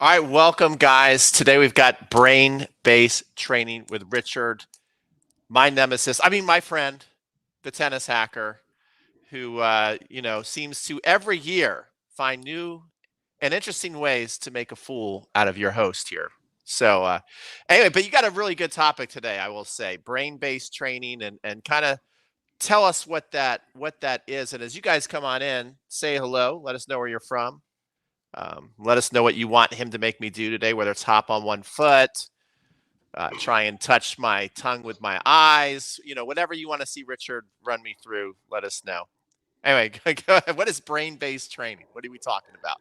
All right, welcome, guys. Today we've got brain-based training with Richard, my nemesis. My friend, the tennis hacker, who seems to every year find new and interesting ways to make a fool out of your host here. So, anyway, but you got a really good topic today, I will say, brain-based training, and kind of tell us what that is. And as you guys come on in, say hello. Let us know where you're from. Let us know what you want him to make me do today, whether it's hop on one foot, try and touch my tongue with my eyes, whatever you want to see Richard run me through, let us know. Anyway, go ahead. What is brain-based training? What are we talking about?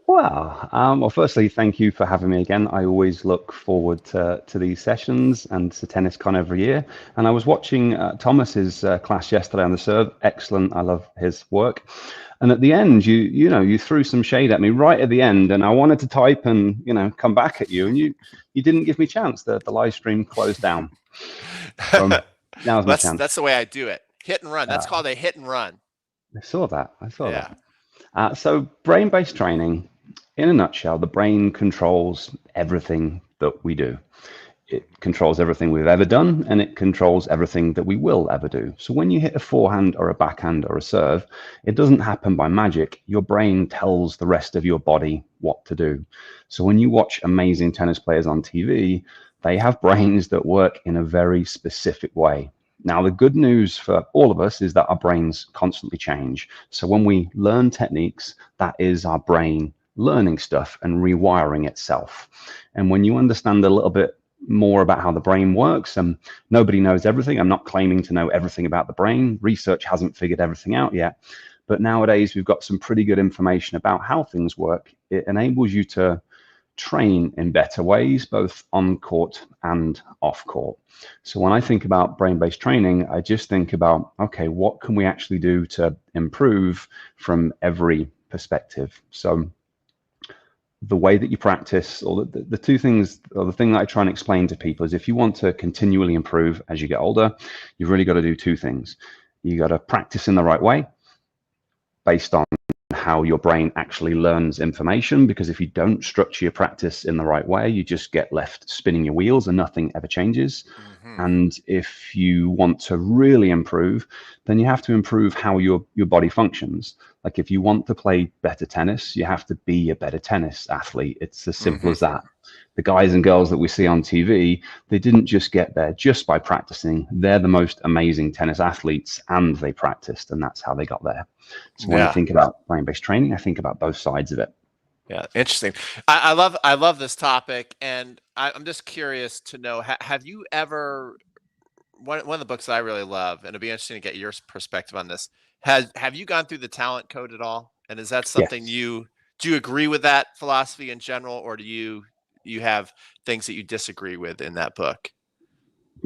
Well, firstly, thank you for having me again. I always look forward to these sessions and to TennisCon every year. And I was watching Thomas's class yesterday on the serve. Excellent. I love his work. And at the end, you threw some shade at me right at the end, and I wanted to type and come back at you, and you didn't give me a chance. The live stream closed down. So now is my chance. That's the way I do it. Hit and run. That's called a hit and run. I saw that. that. So brain-based training, in a nutshell, the brain controls everything that we do. It controls everything we've ever done, and it controls everything that we will ever do. So when you hit a forehand or a backhand or a serve, it doesn't happen by magic. Your brain tells the rest of your body what to do. So when you watch amazing tennis players on TV, they have brains that work in a very specific way. Now, the good news for all of us is that our brains constantly change. So when we learn techniques, that is our brain learning stuff and rewiring itself. And when you understand a little bit more about how the brain works, and nobody knows everything. I'm not claiming to know everything about the brain. Research hasn't figured everything out yet. But nowadays, we've got some pretty good information about how things work. It enables you to train in better ways, both on court and off court. So when I think about brain-based training, I just think about, okay, what can we actually do to improve from every perspective? So the way that you practice, or the two things, or the thing that I try and explain to people is, if you want to continually improve as you get older, you've really got to do two things. You got to practice in the right way, based on how your brain actually learns information, because if you don't structure your practice in the right way, you just get left spinning your wheels and nothing ever changes. And if you want to really improve, then you have to improve how your body functions. Like, if you want to play better tennis, you have to be a better tennis athlete. It's as simple as that. The guys and girls that we see on TV, they didn't just get there just by practicing. They're the most amazing tennis athletes, and they practiced, and that's how they got there. So when I think about brain-based training, I think about both sides of it. Yeah, interesting. I love this topic, and I'm just curious to know, have you ever, one of the books that I really love, and it'd be interesting to get your perspective on this, have you gone through the talent code at all? And is that something do you agree with that philosophy in general, or do you have things that you disagree with in that book?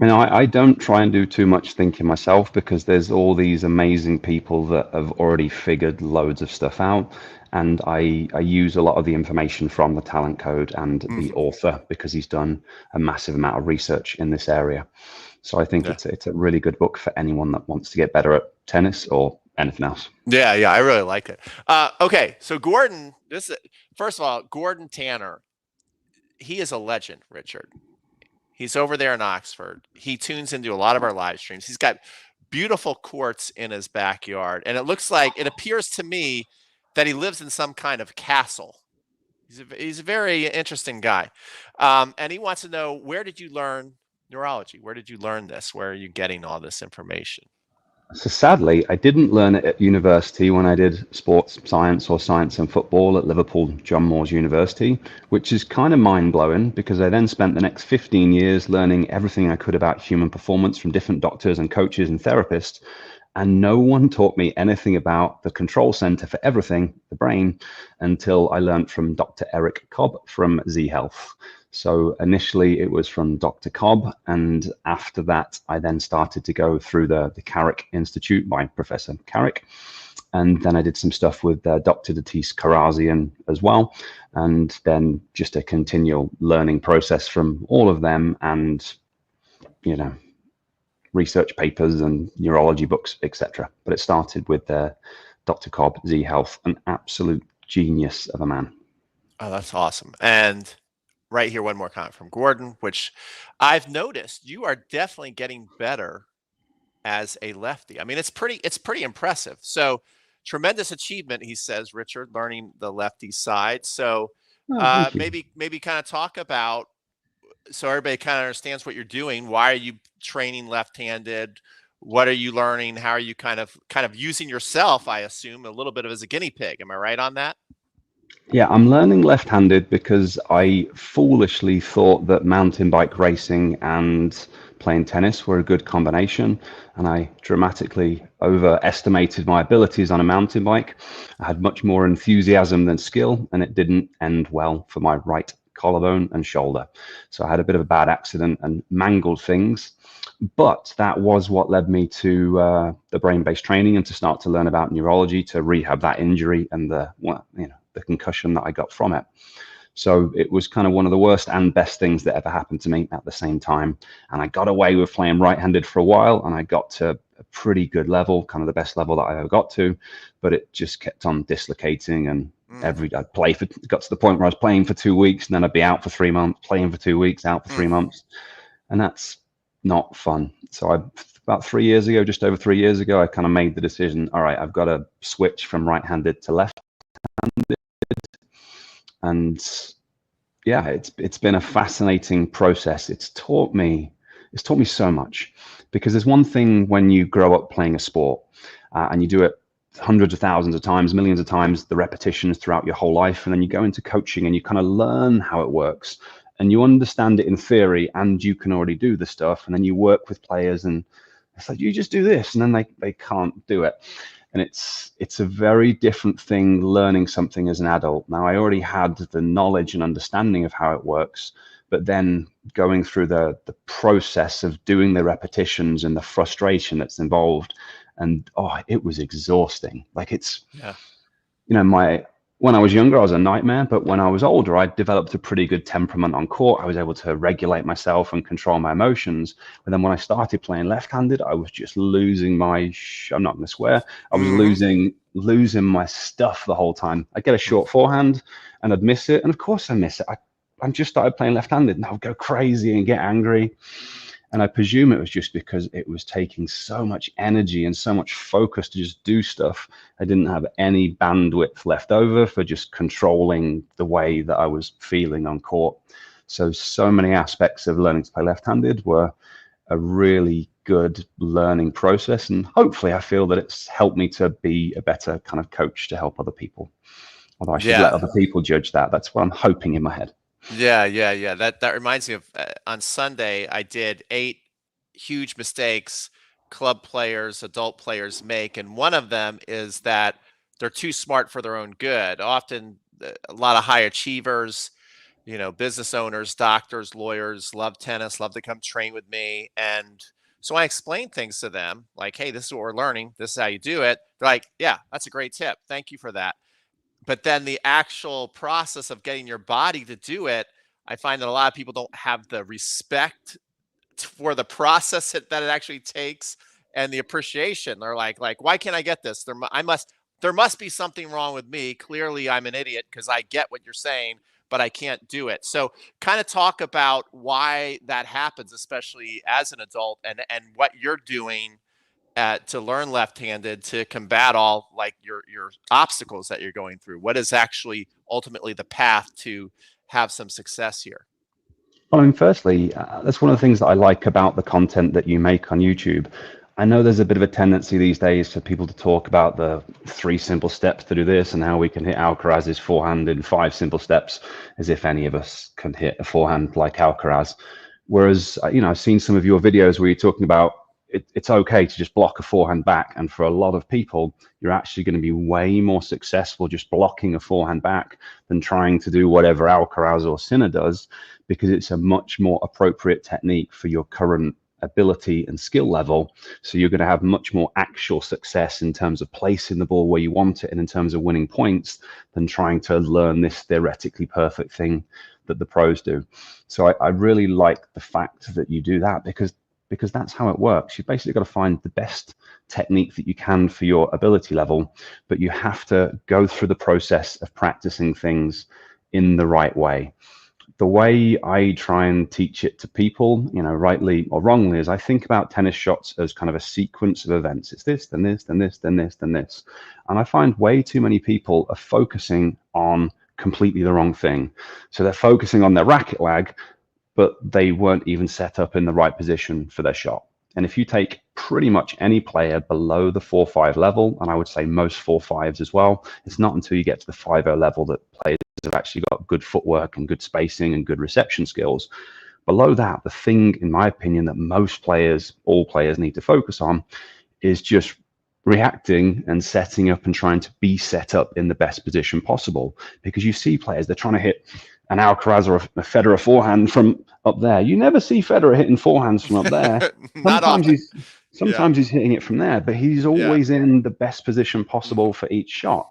I don't try and do too much thinking myself, because there's all these amazing people that have already figured loads of stuff out. And I use a lot of the information from the talent code and the author, because he's done a massive amount of research in this area. So I think it's a really good book for anyone that wants to get better at tennis or anything else. Yeah, I really like it. Okay, so Gordon, first of all, Gordon Tanner, he is a legend, Richard. He's over there in Oxford. He tunes into a lot of our live streams. He's got beautiful courts in his backyard, and it appears to me that he lives in some kind of castle. He's a very interesting guy, and he wants to know, where did you learn neurology? Where did you learn this? Where are you getting all this information? So sadly, I didn't learn it at university when I did sports science or science and football at Liverpool John Moores University, which is kind of mind-blowing, because I then spent the next 15 years learning everything I could about human performance from different doctors and coaches and therapists. And no one taught me anything about the control center for everything, the brain, until I learned from Dr. Eric Cobb from Z Health. So initially it was from Dr. Cobb, and after that I then started to go through the Carrick Institute by Professor Carrick, and then I did some stuff with Dr. Datis Karazian as well, and then just a continual learning process from all of them, and research papers and neurology books, etc. But it started with Dr. Cobb, Z Health, an absolute genius of a man. Oh, that's awesome. And right here, one more comment from Gordon, which I've noticed you are definitely getting better as a lefty. I mean, it's pretty impressive. So tremendous achievement, he says, Richard, learning the lefty side. So Oh, thank you. maybe kind of talk about, so everybody kind of understands what you're doing. Why are you training left-handed? What are you learning? How are you kind of using yourself, I assume, a little bit of as a guinea pig? Am I right on that? Yeah, I'm learning left-handed because I foolishly thought that mountain bike racing and playing tennis were a good combination, and I dramatically overestimated my abilities on a mountain bike. I had much more enthusiasm than skill, and it didn't end well for my right collarbone and shoulder. So I had a bit of a bad accident and mangled things. But that was what led me to the brain-based training and to start to learn about neurology, to rehab that injury and the concussion that I got from it. So it was kind of one of the worst and best things that ever happened to me at the same time. And I got away with playing right-handed for a while, and I got to a pretty good level, kind of the best level that I ever got to, but it just kept on dislocating. And I'd play for, got to the point where I was playing for 2 weeks, and then I'd be out for 3 months, playing for 2 weeks, out for 3 months. And that's not fun. So about 3 years ago, just over 3 years ago, I kind of made the decision, all right, I've got to switch from right-handed to left-handed. And yeah, it's been a fascinating process. It's taught me so much, because there's one thing when you grow up playing a sport and you do it hundreds of thousands of times, millions of times, the repetitions throughout your whole life, and then you go into coaching and you kind of learn how it works and you understand it in theory, and you can already do the stuff, and then you work with players and it's like, you just do this, and then they can't do it. And it's a very different thing learning something as an adult. Now, I already had the knowledge and understanding of how it works, but then going through the process of doing the repetitions and the frustration that's involved, and it was exhausting. Like when I was younger, I was a nightmare, but when I was older, I developed a pretty good temperament on court. I was able to regulate myself and control my emotions. But then when I started playing left-handed, I was just losing I'm not going to swear. I was losing my stuff the whole time. I'd get a short forehand and I'd miss it. And of course I miss it. I just started playing left-handed and I would go crazy and get angry. And I presume it was just because it was taking so much energy and so much focus to just do stuff. I didn't have any bandwidth left over for just controlling the way that I was feeling on court. So many aspects of learning to play left-handed were a really good learning process. And hopefully I feel that it's helped me to be a better kind of coach to help other people. Although I should let other people judge that. That's what I'm hoping in my head. Yeah. That reminds me of on Sunday, I did 8 huge mistakes club players, adult players make, and one of them is that they're too smart for their own good. Often, a lot of high achievers, business owners, doctors, lawyers, love tennis, love to come train with me, and so I explain things to them like, "Hey, this is what we're learning. This is how you do it." They're like, "Yeah, that's a great tip. Thank you for that." But then the actual process of getting your body to do it, I find that a lot of people don't have the respect for the process that it actually takes and the appreciation. They're like, why can't I get this? There must be something wrong with me. Clearly, I'm an idiot because I get what you're saying, but I can't do it. So, kind of talk about why that happens, especially as an adult, and what you're doing to learn left-handed to combat all like your obstacles that you're going through. What is actually ultimately the path to have some success here? Well, I mean, firstly, that's one of the things that I like about the content that you make on YouTube. I know there's a bit of a tendency these days for people to talk about the 3 simple steps to do this and how we can hit Alcaraz's forehand in 5 simple steps, as if any of us can hit a forehand like Alcaraz. Whereas, I've seen some of your videos where you're talking about it's okay to just block a forehand back. And for a lot of people, you're actually going to be way more successful just blocking a forehand back than trying to do whatever Alcaraz or Sinner does, because it's a much more appropriate technique for your current ability and skill level. So you're going to have much more actual success in terms of placing the ball where you want it and in terms of winning points than trying to learn this theoretically perfect thing that the pros do. So I really like the fact that you do that, because that's how it works. You've basically got to find the best technique that you can for your ability level, but you have to go through the process of practicing things in the right way. The way I try and teach it to people, you know, rightly or wrongly, is I think about tennis shots as kind of a sequence of events. It's this, then this, then this, then this, then this. And I find way too many people are focusing on completely the wrong thing. So they're focusing on their racket lag, but they weren't even set up in the right position for their shot. And if you take pretty much any player below the 4-5 level, and I would say most 4-5s as well, it's not until you get to the 5-0 level that players have actually got good footwork and good spacing and good reception skills. Below that, the thing, in my opinion, that most players, all players, need to focus on is just reacting and setting up and trying to be set up in the best position possible. Because you see players, they're trying to hit an Alcaraz or a Federer forehand from up there. You never see Federer hitting forehands from up there. Sometimes he's hitting it from there, but he's always in the best position possible for each shot.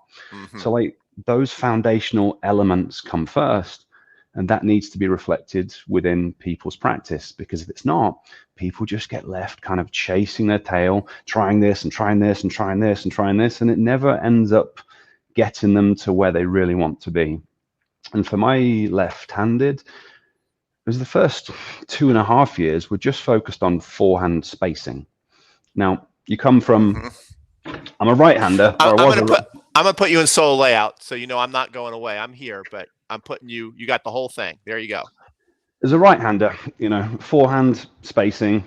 So like those foundational elements come first, and that needs to be reflected within people's practice, because if it's not, people just get left kind of chasing their tail, trying this and trying this and trying this and trying this, and it never ends up getting them to where they really want to be. And for my left-handed, it was the first 2.5 years were just focused on forehand spacing. Now, you come from, I'm a right-hander. I'm gonna put you in solo layout, so you know I'm not going away. I'm here, but I'm putting you. You got the whole thing. There you go. As a right-hander, you know, forehand spacing,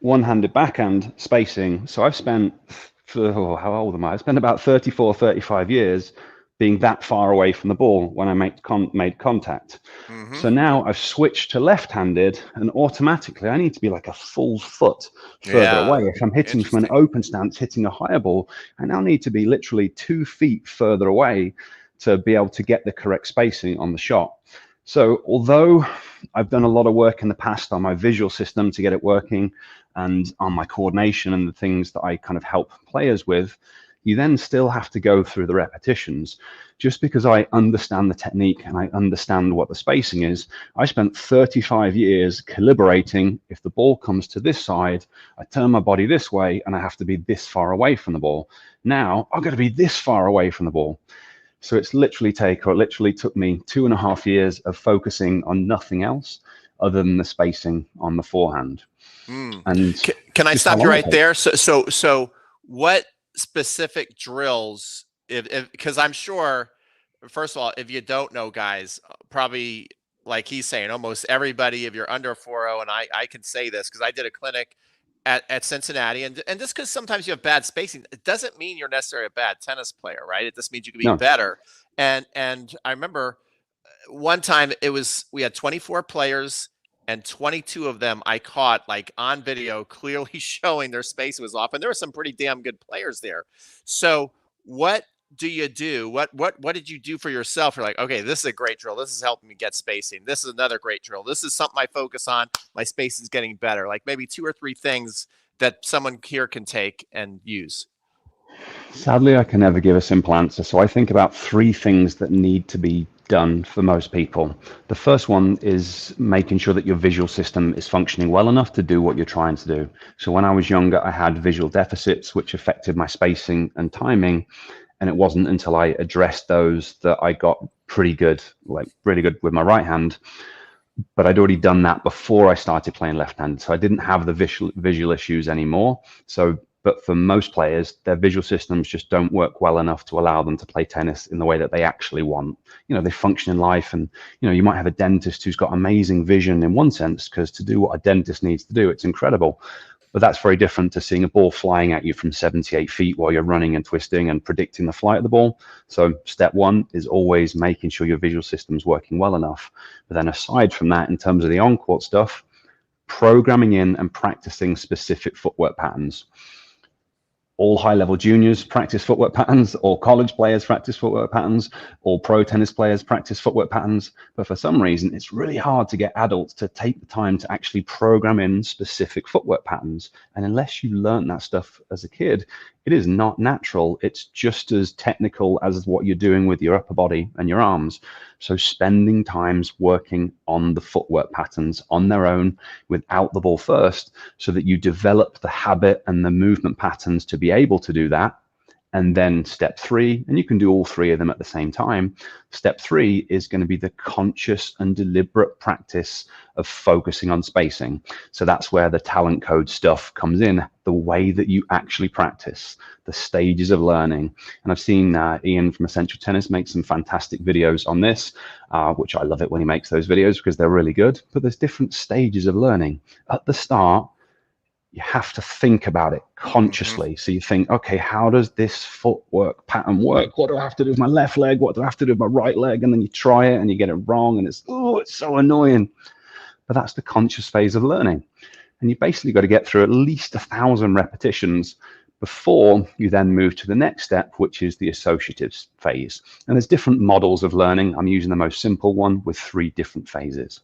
one-handed backhand spacing. So I've spent, how old am I? I spent about 34, 35 years being that far away from the ball when I made contact. So now I've switched to left-handed, and automatically I need to be like a full foot further away. If I'm hitting from an open stance, hitting a higher ball, I now need to be literally 2 feet further away to be able to get the correct spacing on the shot. So although I've done a lot of work in the past on my visual system to get it working, and on my coordination and the things that I kind of help players with, you then still have to go through the repetitions. Just because I understand the technique and I understand what the spacing is, I spent 35 years calibrating. If the ball comes to this side, I turn my body this way and I have to be this far away from the ball. Now I've got to be this far away from the ball. So it literally took me 2.5 years of focusing on nothing else other than the spacing on the forehand. And can I stop you right there? So what specific drills, because I'm sure, first of all, if you don't know, guys, probably like he's saying, almost everybody, if you're under 4.0, and I can say this because I did a clinic at Cincinnati, and just because sometimes you have bad spacing, it doesn't mean you're necessarily a bad tennis player, right? It just means you can be better. And I remember one time we had 24 players, and 22 of them I caught like on video clearly showing their space was off, and there were some pretty damn good players there. So what do you do? What did you do for yourself? You're like, okay, this is a great drill. This is helping me get spacing. This is another great drill. This is something I focus on. My spacing is getting better. Like maybe 2 or 3 things that someone here can take and use. Sadly, I can never give a simple answer. So I think about 3 things that need to be done for most people. The first one is making sure that your visual system is functioning well enough to do what you're trying to do. So when I was younger, I had visual deficits, which affected my spacing and timing. And it wasn't until I addressed those that I got pretty good, like really good with my right hand. But I'd already done that before I started playing left-handed. So I didn't have the visual issues anymore. But for most players, their visual systems just don't work well enough to allow them to play tennis in the way that they actually want. You know, they function in life, and, you know, you might have a dentist who's got amazing vision in one sense, because to do what a dentist needs to do, it's incredible. But that's very different to seeing a ball flying at you from 78 feet while you're running and twisting and predicting the flight of the ball. So step 1 is always making sure your visual system's working well enough. But then aside from that, in terms of the on-court stuff, programming in and practicing specific footwork patterns. All high-level juniors practice footwork patterns, all college players practice footwork patterns, all pro tennis players practice footwork patterns. But for some reason, it's really hard to get adults to take the time to actually program in specific footwork patterns. And unless you learn that stuff as a kid, it is not natural. It's just as technical as what you're doing with your upper body and your arms. So spending times working on the footwork patterns on their own without the ball first, so that you develop the habit and the movement patterns to be able to do that. And then step 3, and you can do all 3 of them at the same time. Step 3 is going to be the conscious and deliberate practice of focusing on spacing. So that's where the talent code stuff comes in, the way that you actually practice, the stages of learning. And I've seen Ian from Essential Tennis make some fantastic videos on this, which I love it when he makes those videos because they're really good. But there's different stages of learning. At the start, you have to think about it consciously. So you think, okay, how does this footwork pattern work? What do I have to do with my left leg? What do I have to do with my right leg? And then you try it and you get it wrong, and it's so annoying. But that's the conscious phase of learning. And you basically got to get through at least 1,000 repetitions before you then move to the next step, which is the associative phase. And there's different models of learning. I'm using the most simple one with 3 different phases.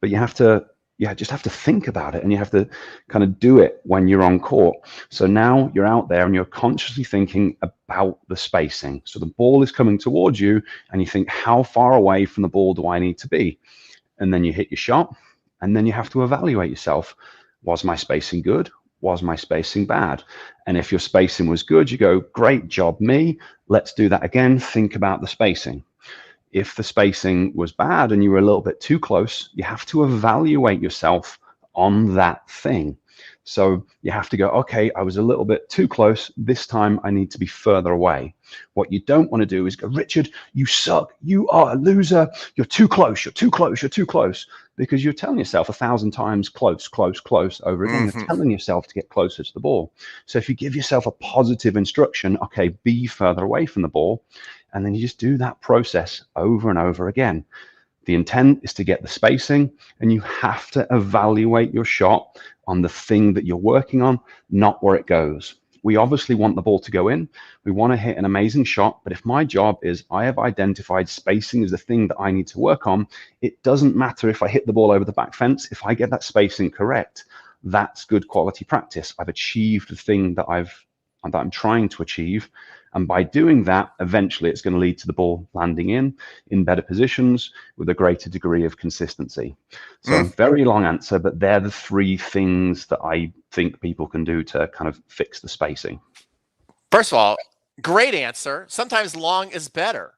But you have to just have to think about it, and you have to kind of do it when you're on court. So now you're out there and you're consciously thinking about the spacing. So the ball is coming towards you and you think, how far away from the ball do I need to be? And then you hit your shot, and then you have to evaluate yourself. Was my spacing good? Was my spacing bad? And if your spacing was good, you go, great job, me. Let's do that again. Think about the spacing. If the spacing was bad and you were a little bit too close, you have to evaluate yourself on that thing. So you have to go, okay, I was a little bit too close. This time I need to be further away. What you don't want to do is go, Richard, you suck. You are a loser. You're too close. You're too close. You're too close. Because you're telling yourself 1,000 times close, close, close over again. You're telling yourself to get closer to the ball. So if you give yourself a positive instruction, okay, be further away from the ball, and then you just do that process over and over again. The intent is to get the spacing, and you have to evaluate your shot on the thing that you're working on, not where it goes. We obviously want the ball to go in. We want to hit an amazing shot. But if my job is I have identified spacing as the thing that I need to work on, it doesn't matter if I hit the ball over the back fence. If I get that spacing correct, that's good quality practice. I've achieved the thing that I'm trying to achieve. And by doing that, eventually it's going to lead to the ball landing in better positions with a greater degree of consistency. So very long answer, but they're the 3 things that I think people can do to kind of fix the spacing. First of all, great answer. Sometimes long is better.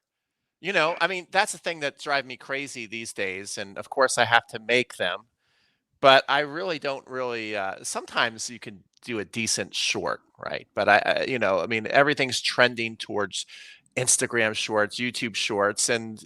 You know, I mean, that's the thing that drives me crazy these days. And of course I have to make them, but I really don't sometimes you can do a decent short, right? But I mean, everything's trending towards Instagram shorts, YouTube shorts, and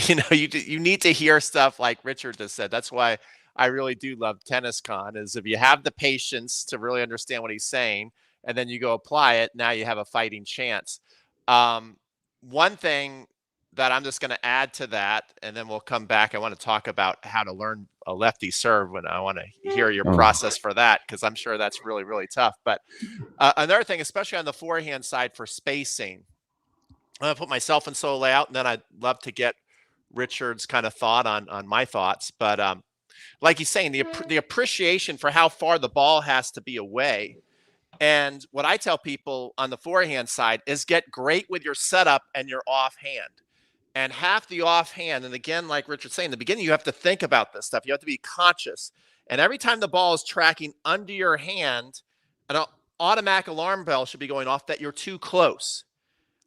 you need to hear stuff like Richard just said. That's why I really do love Tennis Con, is if you have the patience to really understand what he's saying, and then you go apply it, now you have a fighting chance. One thing that I'm just going to add to that, and then we'll come back. I want to talk about how to learn a lefty serve when I want to hear your process for that, because I'm sure that's really, really tough. But another thing, especially on the forehand side for spacing, I'm going to put myself in solo layout, and then I'd love to get Richard's kind of thought on my thoughts. But like he's saying, the appreciation for how far the ball has to be away. And what I tell people on the forehand side is get great with your setup and your offhand. And half the offhand, and again, like Richard's saying, in the beginning, you have to think about this stuff. You have to be conscious. And every time the ball is tracking under your hand, an automatic alarm bell should be going off that you're too close.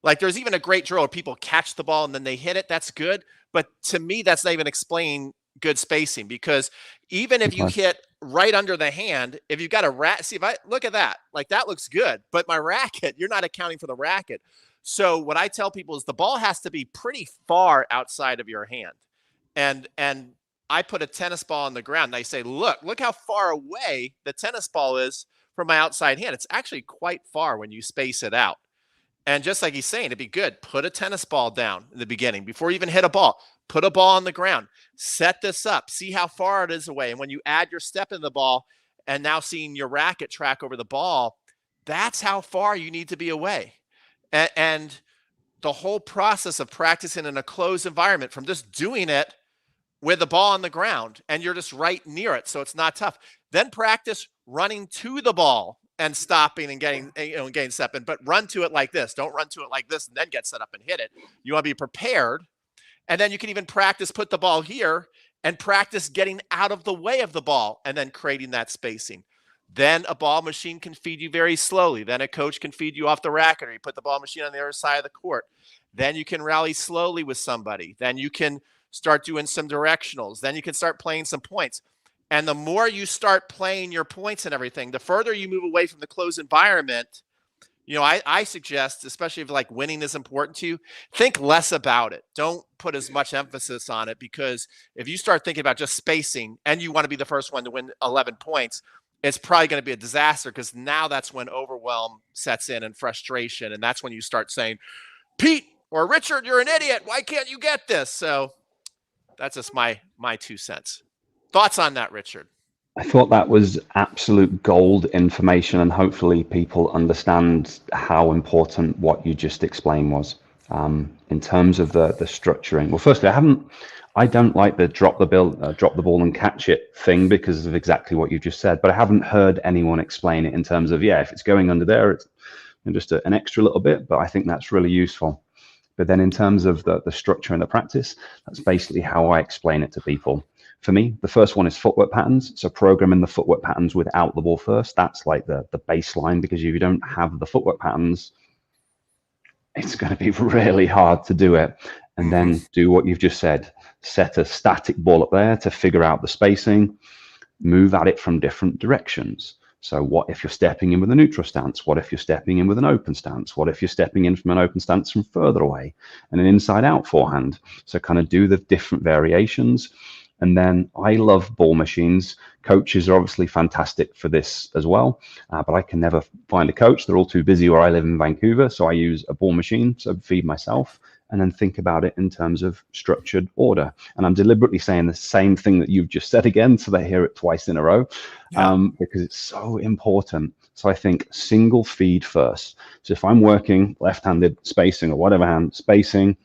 Like there's even a great drill where people catch the ball and then they hit it. That's good. But to me, that's not even explaining good spacing, because even if you hit right under the hand, if you've got a see, if I look at that, like that looks good, but my racket, you're not accounting for the racket. So what I tell people is the ball has to be pretty far outside of your hand. And I put a tennis ball on the ground and I say, look how far away the tennis ball is from my outside hand. It's actually quite far when you space it out. And just like he's saying, it'd be good. Put a tennis ball down in the beginning before you even hit a ball. Put a ball on the ground. Set this up. See how far it is away. And when you add your step in the ball and now seeing your racket track over the ball, that's how far you need to be away. And the whole process of practicing in a closed environment, from just doing it with the ball on the ground and you're just right near it, so it's not tough. Then practice running to the ball and stopping and getting step in, but run to it like this. Don't run to it like this and then get set up and hit it. You want to be prepared. And then you can even practice, put the ball here and practice getting out of the way of the ball and then creating that spacing. Then a ball machine can feed you very slowly. Then a coach can feed you off the racket, or you put the ball machine on the other side of the court. Then you can rally slowly with somebody. Then you can start doing some directionals. Then you can start playing some points. And the more you start playing your points and everything, the further you move away from the closed environment. I suggest, especially if like winning is important to you, think less about it. Don't put as much emphasis on it, because if you start thinking about just spacing and you want to be the first one to win 11 points, it's probably going to be a disaster, because now that's when overwhelm sets in and frustration. And that's when you start saying, Pete or Richard, you're an idiot. Why can't you get this? So that's just my 2 cents. Thoughts on that, Richard? I thought that was absolute gold information, and hopefully people understand how important what you just explained was. In terms of the structuring. Well, firstly, I don't like the drop the ball and catch it thing, because of exactly what you just said. But I haven't heard anyone explain it in terms of, yeah, if it's going under there, it's just an extra little bit. But I think that's really useful. But then in terms of the structure and the practice, that's basically how I explain it to people. For me, the first one is footwork patterns. So programming the footwork patterns without the ball first, that's like the baseline, because if you don't have the footwork patterns, it's going to be really hard to do it. And then do what you've just said, set a static ball up there to figure out the spacing, move at it from different directions. So what if you're stepping in with a neutral stance? What if you're stepping in with an open stance? What if you're stepping in from an open stance from further away, and an inside out forehand? So kind of do the different variations. And then I love ball machines. Coaches are obviously fantastic for this as well, but I can never find a coach. They're all too busy where I live in Vancouver. So I use a ball machine to feed myself, and then think about it in terms of structured order. And I'm deliberately saying the same thing that you've just said again, so they hear it twice in a row, because it's so important. So I think single feed first. So if I'm working left-handed spacing or whatever hand spacing,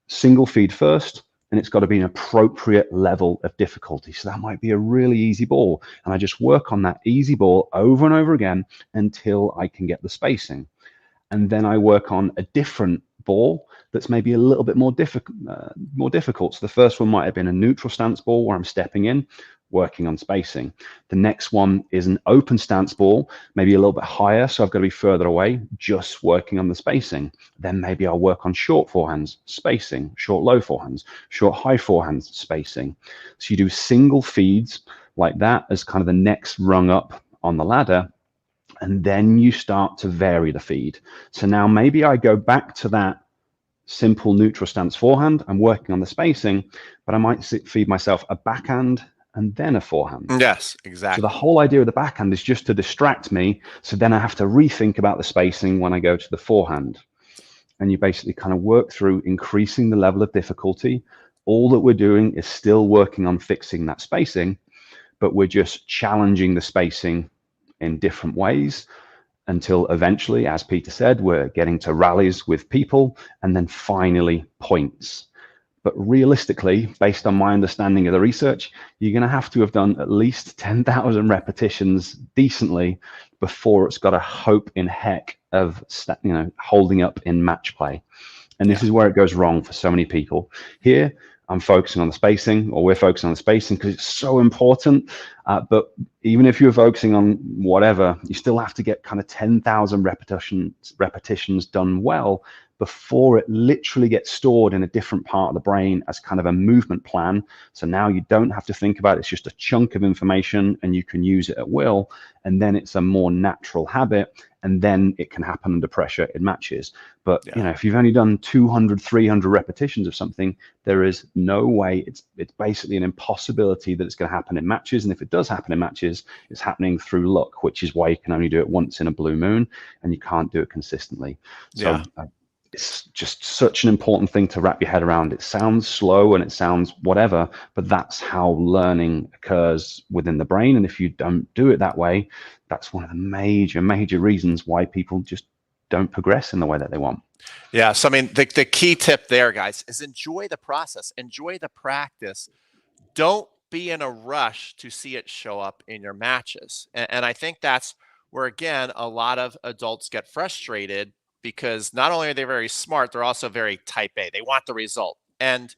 single feed first, and it's got to be an appropriate level of difficulty. So that might be a really easy ball, and I just work on that easy ball over and over again until I can get the spacing. And then I work on a different ball that's maybe a little bit more difficult. So the first one might have been a neutral stance ball where I'm stepping in, working on spacing. The next one is an open stance ball, maybe a little bit higher, so I've got to be further away, just working on the spacing. Then maybe I'll work on short forehands, spacing, short low forehands, short high forehands, spacing. So you do single feeds like that as kind of the next rung up on the ladder, and then you start to vary the feed. So now maybe I go back to that simple neutral stance forehand. I'm working on the spacing, but I might feed myself a backhand and then a forehand. Yes, exactly. So the whole idea of the backhand is just to distract me. So then I have to rethink about the spacing when I go to the forehand. And you basically kind of work through increasing the level of difficulty. All that we're doing is still working on fixing that spacing, but we're just challenging the spacing in different ways, until eventually, as Peter said, we're getting to rallies with people, and then finally points. But realistically, based on my understanding of the research, you're going to have done at least 10,000 repetitions decently before it's got a hope in heck of holding up in match play. And this is where it goes wrong for so many people. Here, I'm focusing on the spacing, or we're focusing on the spacing because it's so important. But even if you're focusing on whatever, you still have to get kind of 10,000 repetitions done well before it literally gets stored in a different part of the brain as kind of a movement plan. So now you don't have to think about it. It's just a chunk of information and you can use it at will. And then it's a more natural habit. And then it can happen under pressure in matches. But if you've only done 200, 300 repetitions of something, there is no way, it's basically an impossibility that it's going to happen in matches. And if it does happen in matches, it's happening through luck, which is why you can only do it once in a blue moon and you can't do it consistently. So it's just such an important thing to wrap your head around. It sounds slow and it sounds whatever, but that's how learning occurs within the brain. And if you don't do it that way, that's one of the major reasons why people just don't progress in the way that they want. Yeah. So, I mean, the key tip there, guys, is enjoy the process, enjoy the practice. Don't be in a rush to see it show up in your matches. And I think that's where, again, a lot of adults get frustrated, because not only are they very smart, they're also very type A. They want the result. And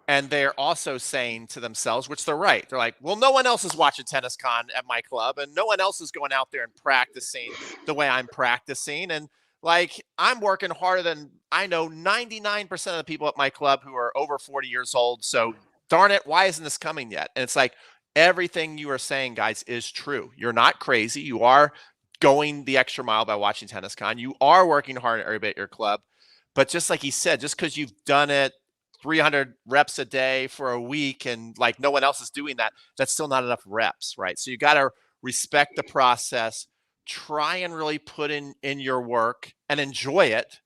And they're also saying to themselves, which they're right. They're like, well, no one else is watching Tennis Con at my club, and no one else is going out there and practicing the way I'm practicing. And like, I'm working harder than I know 99% of the people at my club who are over 40 years old. So darn it, why isn't this coming yet? And it's like, everything you are saying, guys, is true. You're not crazy. You are going the extra mile by watching Tennis Con. You are working hard every bit at your club. But just like he said, just because you've done it 300 reps a day for a week and like no one else is doing that, that's still not enough reps, right? So you got to respect the process, try and really put in your work and enjoy it.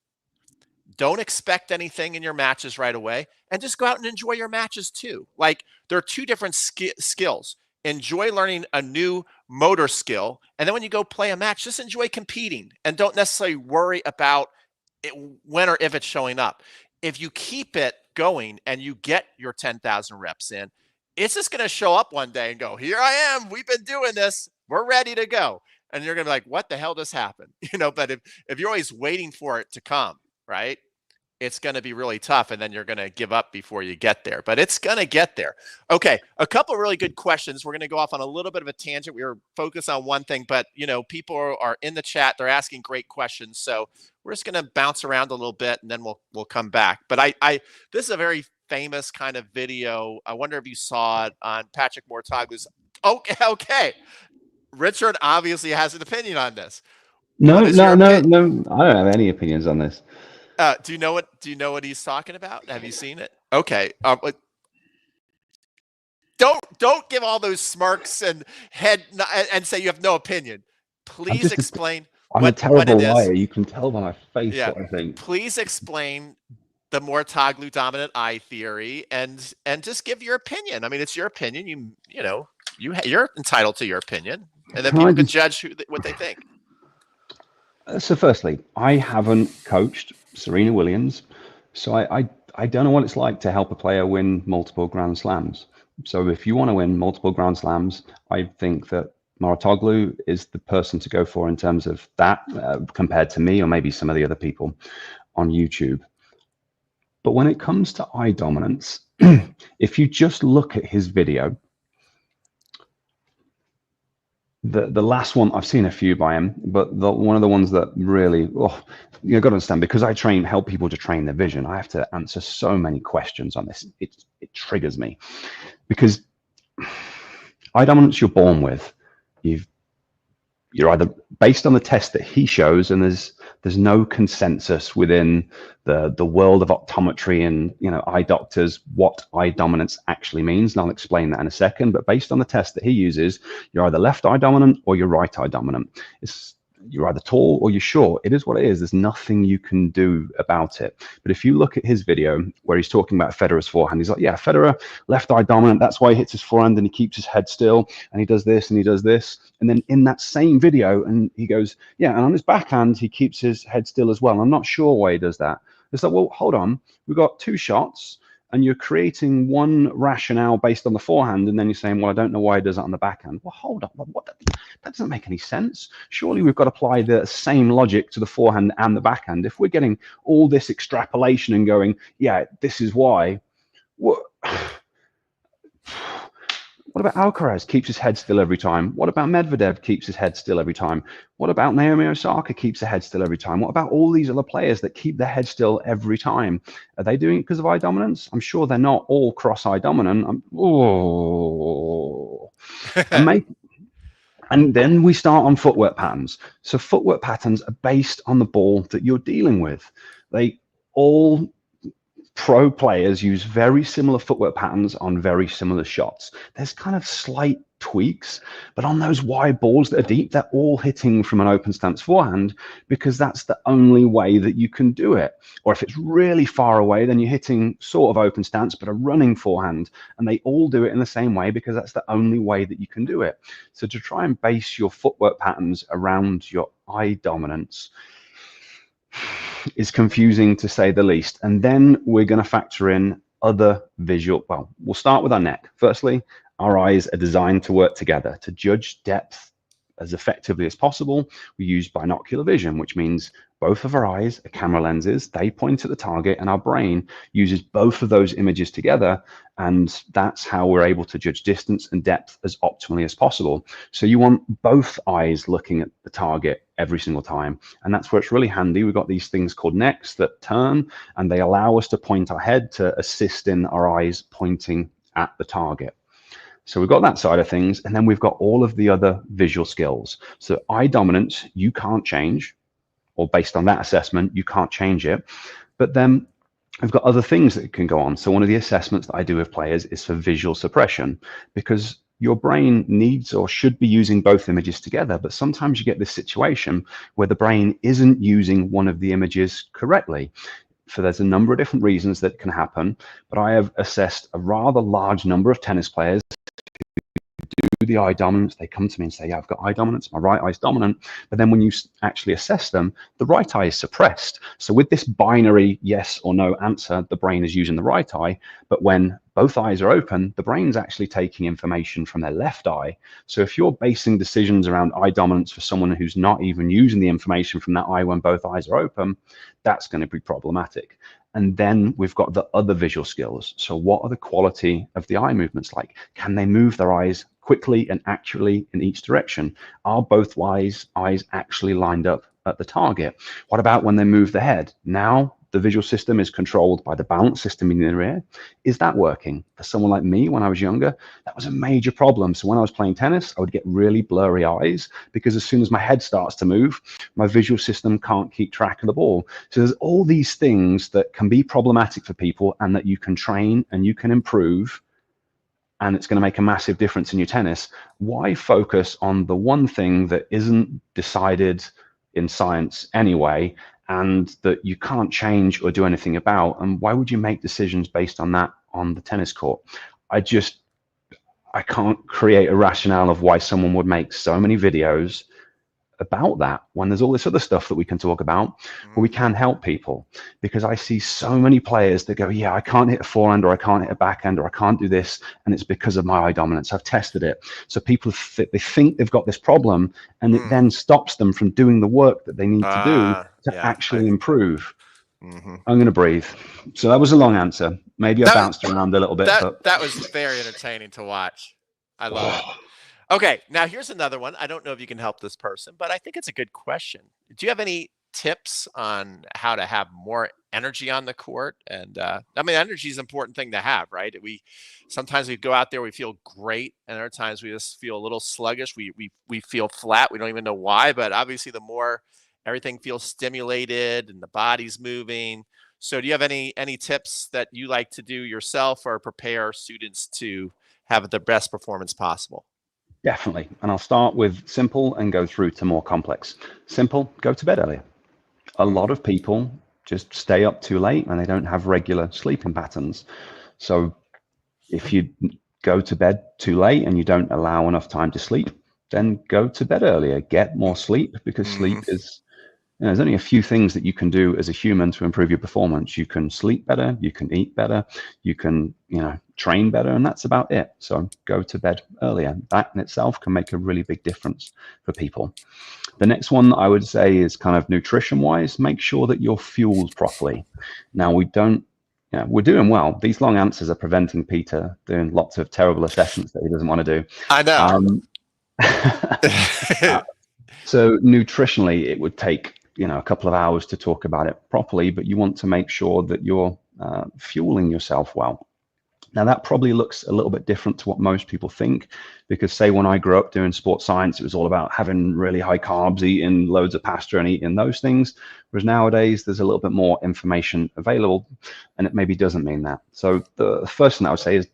Don't expect anything in your matches right away, and just go out and enjoy your matches too. Like, there are two different skills. Enjoy learning a new motor skill, and then when you go play a match, just enjoy competing and don't necessarily worry about it, when or if it's showing up. If you keep it going and you get your 10,000 reps in, it's just going to show up one day and go, here I am. We've been doing this. We're ready to go. And you're going to be like, what the hell just happened? But if you're always waiting for it to come, right, it's going to be really tough. And then you're going to give up before you get there, but it's going to get there. Okay. A couple of really good questions. We're going to go off on a little bit of a tangent. We were focused on one thing, but people are in the chat. They're asking great questions. So we're just going to bounce around a little bit and then we'll come back. But this is a very famous kind of video. I wonder if you saw it on Patrick Mouratoglou's. Okay. Richard obviously has an opinion on this. No. I don't have any opinions on this. Do you know what he's talking about? Have you seen it? Okay. Don't give all those smirks and head and say you have no opinion. Please explain. I'm a terrible liar. You can tell by my face what I think. Please explain the Mouratoglou dominant eye theory and just give your opinion. I mean, it's your opinion. You're entitled to your opinion, and then people can judge what they think. So firstly, I haven't coached Serena Williams, so I don't know what it's like to help a player win multiple Grand Slams. So if you want to win multiple Grand Slams, I think that Mouratoglou is the person to go for in terms of that, compared to me or maybe some of the other people on YouTube. But when it comes to eye dominance, if you just look at his video, the last one, I've seen a few by him, but one of the ones that really, you've got to understand, because I help people to train their vision, I have to answer so many questions on this. It triggers me, because eye dominance you're born with. You're either based on the test that he shows, and there's no consensus within the world of optometry and eye doctors what eye dominance actually means, and I'll explain that in a second. But based on the test that he uses, you're either left eye dominant or you're right eye dominant. You're either tall or you're short. It is what it is. There's nothing you can do about it. But if you look at his video where he's talking about Federer's forehand, he's like, yeah, Federer, left eye dominant. That's why he hits his forehand and he keeps his head still and he does this and he does this. And then in that same video, and he goes, yeah, and on his backhand, he keeps his head still as well. I'm not sure why he does that. It's like, well, hold on. We've got two shots, and you're creating one rationale based on the forehand, and then you're saying, well, I don't know why he does it on the backhand. Well, hold on. That doesn't make any sense. Surely we've got to apply the same logic to the forehand and the backhand. If we're getting all this extrapolation and going, yeah, this is why. What about Alcaraz keeps his head still every time? What about Medvedev keeps his head still every time? What about Naomi Osaka keeps her head still every time? What about all these other players that keep their head still every time? Are they doing it because of eye dominance? I'm sure they're not all cross eye dominant. And then we start on footwork patterns. So footwork patterns are based on the ball that you're dealing with. All pro players use very similar footwork patterns on very similar shots. There's kind of slight tweaks, but on those wide balls that are deep, they're all hitting from an open stance forehand, because that's the only way that you can do it. Or if it's really far away, then you're hitting sort of open stance, but a running forehand, and they all do it in the same way because that's the only way that you can do it. So to try and base your footwork patterns around your eye dominance is confusing, to say the least. And then we're going to factor in other visual. Well, we'll start with our neck. Firstly, our eyes are designed to work together to judge depth as effectively as possible, we use binocular vision, which means both of our eyes are camera lenses. They point at the target, and our brain uses both of those images together. And that's how we're able to judge distance and depth as optimally as possible. So you want both eyes looking at the target every single time. And that's where it's really handy. We've got these things called necks that turn, and they allow us to point our head to assist in our eyes pointing at the target. So we've got that side of things, and then we've got all of the other visual skills. So eye dominance, you can't change, or based on that assessment, you can't change it. But then I've got other things that can go on. So one of the assessments that I do with players is for visual suppression, because your brain needs or should be using both images together. But sometimes you get this situation where the brain isn't using one of the images correctly. There's a number of different reasons that can happen, but I have assessed a rather large number of tennis players do the eye dominance. They come to me and say, yeah, I've got eye dominance, my right eye's dominant. But then when you actually assess them, the right eye is suppressed. So with this binary yes or no answer, the brain is using the right eye. But when both eyes are open, the brain's actually taking information from their left eye. So if you're basing decisions around eye dominance for someone who's not even using the information from that eye when both eyes are open, that's going to be problematic. And then we've got the other visual skills. So what are the quality of the eye movements like? Can they move their eyes quickly and accurately in each direction? Are both eyes actually lined up at the target? What about when they move the head? Now the visual system is controlled by the balance system in the ear. Is that working? For someone like me, when I was younger, that was a major problem. So when I was playing tennis, I would get really blurry eyes because as soon as my head starts to move, my visual system can't keep track of the ball. So there's all these things that can be problematic for people and that you can train and you can improve, and it's going to make a massive difference in your tennis. Why focus on the one thing that isn't decided in science anyway, and that you can't change or do anything about? And why would you make decisions based on that on the tennis court? I can't create a rationale of why someone would make so many videos about that when there's all this other stuff that we can talk about where we can help people. Because I see so many players that go, yeah, I can't hit a forehand, or I can't hit a backhand, or I can't do this, and it's because of my eye dominance. I've tested it. So people they think they've got this problem, and it then stops them from doing the work that they need to do to actually improve. I'm going to breathe. So that was a long answer. Maybe I bounced around a little bit. That was very entertaining to watch. I love it. Okay, now here's another one. I don't know if you can help this person, but I think it's a good question. Do you have any tips on how to have more energy on the court? And I mean, energy is an important thing to have, right? Sometimes we go out there, we feel great, and other times we just feel a little sluggish. We feel flat. We don't even know why, but obviously the more everything feels stimulated and the body's moving. So do you have any tips that you like to do yourself or prepare students to have the best performance possible? Definitely. And I'll start with simple and go through to more complex. Simple, go to bed earlier. A lot of people just stay up too late and they don't have regular sleeping patterns. So if you go to bed too late and you don't allow enough time to sleep, then go to bed earlier. Get more sleep, because sleep is, there's only a few things that you can do as a human to improve your performance. You can sleep better, you can eat better, you can, train better, and that's about it. So go to bed earlier. That in itself can make a really big difference for people. The next one I would say is kind of nutrition wise. Make sure that you're fueled properly. Now we're doing well. These long answers are preventing Peter doing lots of terrible assessments that he doesn't want to do. I know. So nutritionally, it would take a couple of hours to talk about it properly, but you want to make sure that you're fueling yourself well. Now that probably looks a little bit different to what most people think, because say when I grew up doing sports science, it was all about having really high carbs, eating loads of pasta and eating those things. Whereas nowadays there's a little bit more information available, and it maybe doesn't mean that. So the first thing I would say is,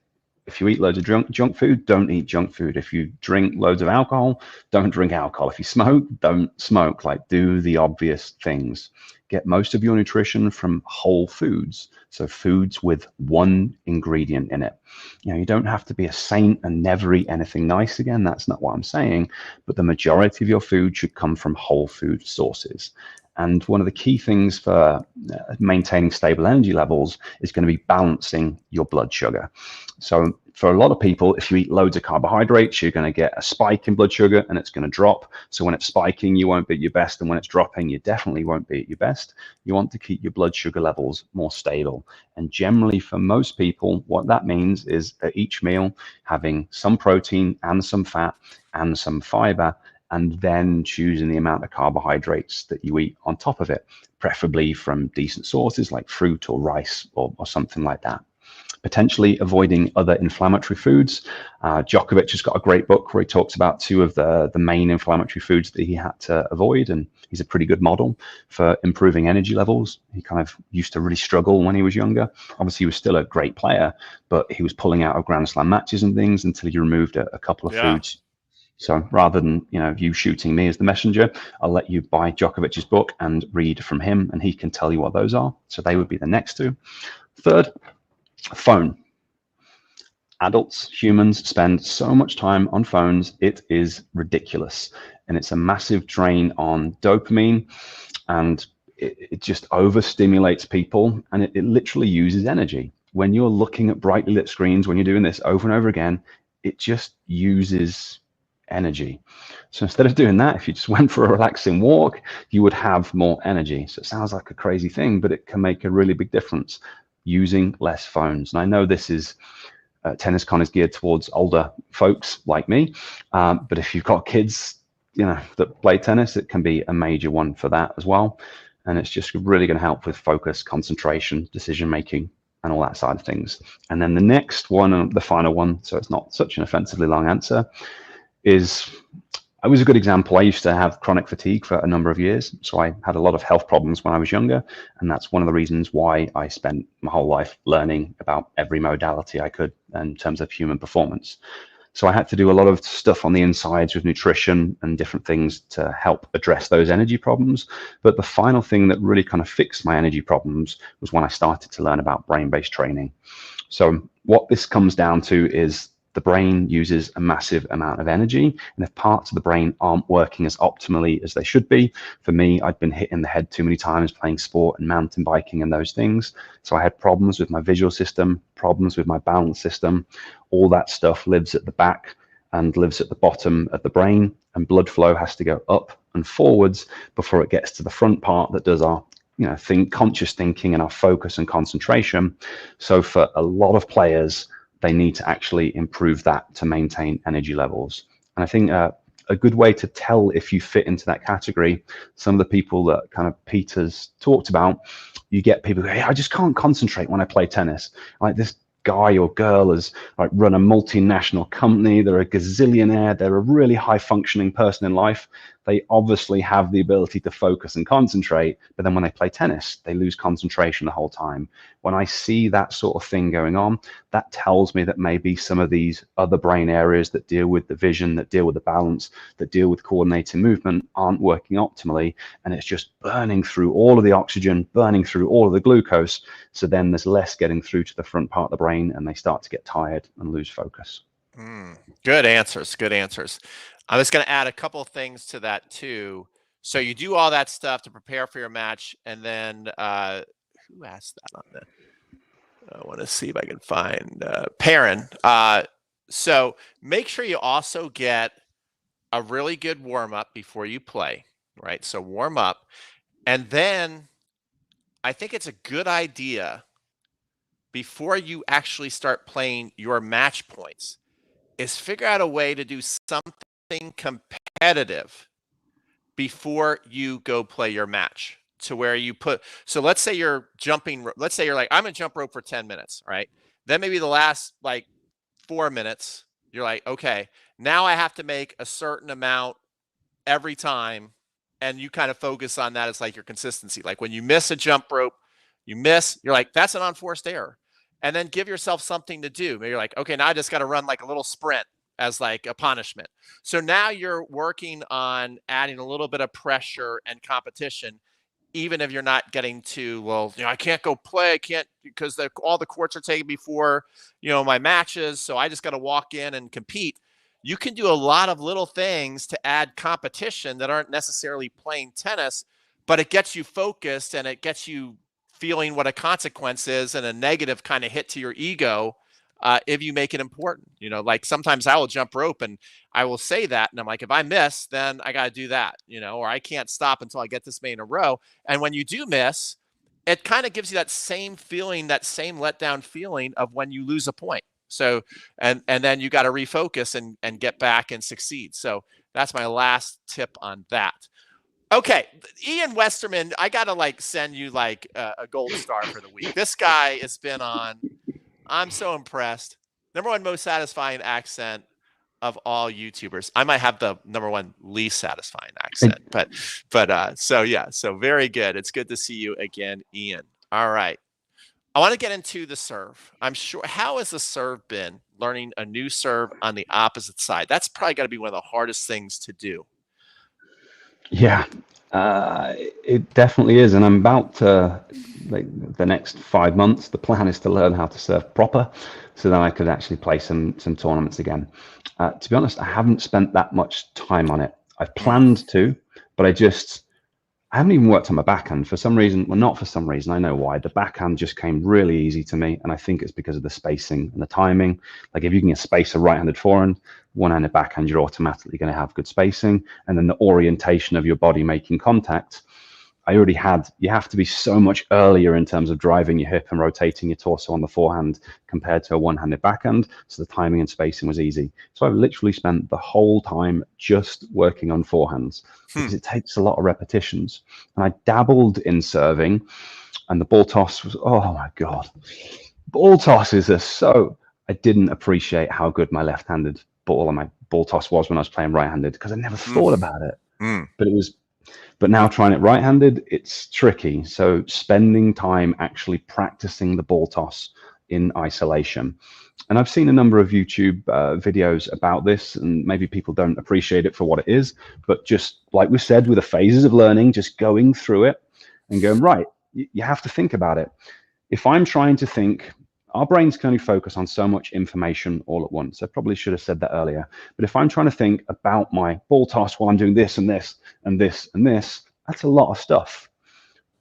if you eat loads of junk food, don't eat junk food. If you drink loads of alcohol, don't drink alcohol. If you smoke, don't smoke. Like, do the obvious things. Get most of your nutrition from whole foods. So foods with one ingredient in it. You don't have to be a saint and never eat anything nice again. That's not what I'm saying. But the majority of your food should come from whole food sources. And one of the key things for maintaining stable energy levels is going to be balancing your blood sugar. So for a lot of people, if you eat loads of carbohydrates, you're going to get a spike in blood sugar and it's going to drop. So when it's spiking, you won't be at your best. And when it's dropping, you definitely won't be at your best. You want to keep your blood sugar levels more stable. And generally for most people, what that means is at each meal, having some protein and some fat and some fiber, and then choosing the amount of carbohydrates that you eat on top of it, preferably from decent sources like fruit or rice or something like that. Potentially avoiding other inflammatory foods. Djokovic has got a great book where he talks about two of the main inflammatory foods that he had to avoid, and he's a pretty good model for improving energy levels. He kind of used to really struggle when he was younger. Obviously, he was still a great player, but he was pulling out of Grand Slam matches and things until he removed a couple of foods. So rather than you shooting me as the messenger, I'll let you buy Djokovic's book and read from him, and he can tell you what those are. So they would be the next two. Third, phone. Adults, humans spend so much time on phones, it is ridiculous. And it's a massive drain on dopamine, and it just overstimulates people, and it literally uses energy. When you're looking at brightly lit screens, when you're doing this over and over again, it just uses energy. So instead of doing that, if you just went for a relaxing walk, you would have more energy. So it sounds like a crazy thing, but it can make a really big difference using less phones. And I know this is TennisCon is geared towards older folks like me, but if you've got kids that play tennis, it can be a major one for that as well. And it's just really going to help with focus, concentration, decision making, and all that side of things. And then the next one, and the final one, so it's not such an offensively long answer, is I was a good example. I used to have chronic fatigue for a number of years, so I had a lot of health problems when I was younger, and that's one of the reasons why I spent my whole life learning about every modality I could in terms of human performance. So I had to do a lot of stuff on the insides with nutrition and different things to help address those energy problems. But the final thing that really kind of fixed my energy problems was when I started to learn about brain-based training. So what this comes down to is the brain uses a massive amount of energy, and if parts of the brain aren't working as optimally as they should be, for me, I'd been hit in the head too many times playing sport and mountain biking and those things. So I had problems with my visual system, problems with my balance system. All that stuff lives at the back and lives at the bottom of the brain, and blood flow has to go up and forwards before it gets to the front part that does our conscious thinking and our focus and concentration. So for a lot of players, they need to actually improve that to maintain energy levels. And I think a good way to tell if you fit into that category, some of the people that kind of Peter's talked about, you get people who, hey, I just can't concentrate when I play tennis. Like this guy or girl has run a multinational company, they're a gazillionaire, they're a really high functioning person in life. They obviously have the ability to focus and concentrate, but then when they play tennis, they lose concentration the whole time. When I see that sort of thing going on, that tells me that maybe some of these other brain areas that deal with the vision, that deal with the balance, that deal with coordinating movement aren't working optimally, and it's just burning through all of the oxygen, burning through all of the glucose. So then there's less getting through to the front part of the brain, and they start to get tired and lose focus. Good answers. Good answers. I was going to add a couple of things to that too. So you do all that stuff to prepare for your match, and then who asked that on the? I want to see if I can find Perrin. So make sure you also get a really good warm up before you play, right? So warm up, and then I think it's a good idea before you actually start playing your match points is figure out a way to do something competitive before you go play your match, to where you put, so let's say you're jumping, let's say you're like, I'm gonna jump rope for 10 minutes, right? Then maybe the last like 4 minutes, you're like, okay, now I have to make a certain amount every time. And you kind of focus on that as like your consistency. Like when you miss a jump rope, you're like, that's an unforced error. And then give yourself something to do. Maybe you're like, okay, now I just got to run like a little sprint as like a punishment. So now you're working on adding a little bit of pressure and competition, even if you're not getting to, well, I can't go play. I can't, because all the courts are taken before, my matches. So I just got to walk in and compete. You can do a lot of little things to add competition that aren't necessarily playing tennis, but it gets you focused and it gets you feeling what a consequence is and a negative kind of hit to your ego if you make it important. You know, like sometimes I will jump rope and I will say that, and I'm like, if I miss, then I got to do that, you know, or I can't stop until I get this many in a row. And when you do miss, it kind of gives you that same feeling, that same letdown feeling of when you lose a point. So, and then you got to refocus and get back and succeed. So that's my last tip on that. Okay, Ian Westerman, I gotta like send you like a gold star for the week. This guy has been on. I'm so impressed. Number one most satisfying accent of all YouTubers. I might have the number one least satisfying accent, but so yeah, so very good. It's good to see you again, Ian. All right, I want to get into the serve. I'm sure. How has the serve been? Learning a new serve on the opposite side. That's probably got to be one of the hardest things to do. Yeah, it definitely is. And I'm about to, like, the next 5 months, the plan is to learn how to serve proper so that I could actually play some tournaments again. To be honest, I haven't spent that much time on it. I've planned to, but I haven't even worked on my backhand for some reason. Well, not for some reason. I know why. The backhand just came really easy to me. And I think it's because of the spacing and the timing. Like if you can space a right-handed forehand, one-handed backhand, you're automatically going to have good spacing. And then the orientation of your body making contact. You have to be so much earlier in terms of driving your hip and rotating your torso on the forehand compared to a one-handed backhand. So the timing and spacing was easy. So I've literally spent the whole time just working on forehands because it takes a lot of repetitions. And I dabbled in serving, and the ball toss was, oh my God. Ball tosses are so, I didn't appreciate how good my left-handed ball and my ball toss was when I was playing right-handed because I never thought about it. But now trying it right-handed, it's tricky. So spending time actually practicing the ball toss in isolation. And I've seen a number of YouTube videos about this, and maybe people don't appreciate it for what it is, but just like we said, with the phases of learning, just going through it and going, right, you have to think about it. If I'm trying to think, our brains can only focus on so much information all at once. I probably should have said that earlier. But if I'm trying to think about my ball toss while I'm doing this and this and this and this, that's a lot of stuff.